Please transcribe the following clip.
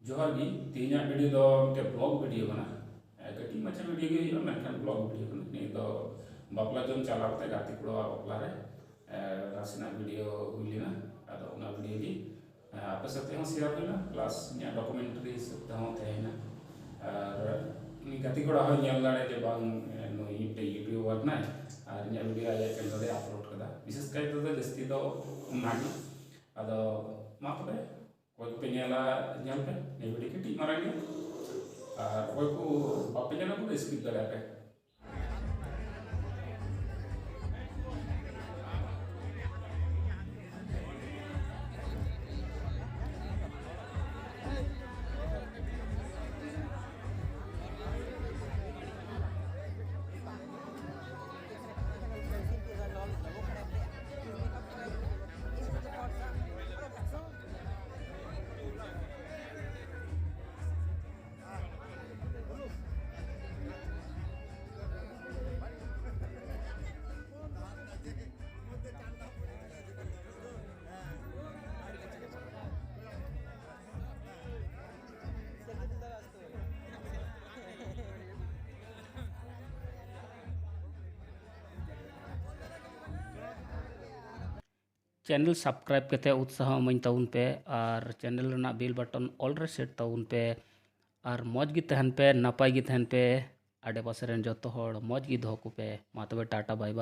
जोहार गी तीना वीडियो दो मिटे ब्लॉग वीडियो बना कटी मचा वीडियो गे हुआ मेनखान ब्लॉग वीडियो बना नहीं तो बापला जोन चलाते गाती कुड़ा बापला रे नासिना वीडियो हुईना अदो उना वीडियो गी apa saते हैं शेयर करना प्लस nya डॉक्यूमेंट्री सकता हूँ थे ना ini गाती कुड़ा हो nyal लाड़े के बांग नो ये यूट्यूबर ना nya वीडियो आया चैनल रे अपलोड कदा विशेष काई तो जस्ती तो उनागी अदो मा तबे कोई को पेnyala nyal पे ने वीडियो के टी मारेंगे कोई को बापे जना को स्किप करा पे चैनल सब्सक्राइब करते उत्साह इमाኝ ताउन पे और चैनल रना बेल बटन ऑल रे सेट ताउन पे और मौज गी तहन पे नपाय गी तहन पे आडे पासे रन जतो हड़ मौज गी दोह को पे मा तबे टाटा बाय बाय।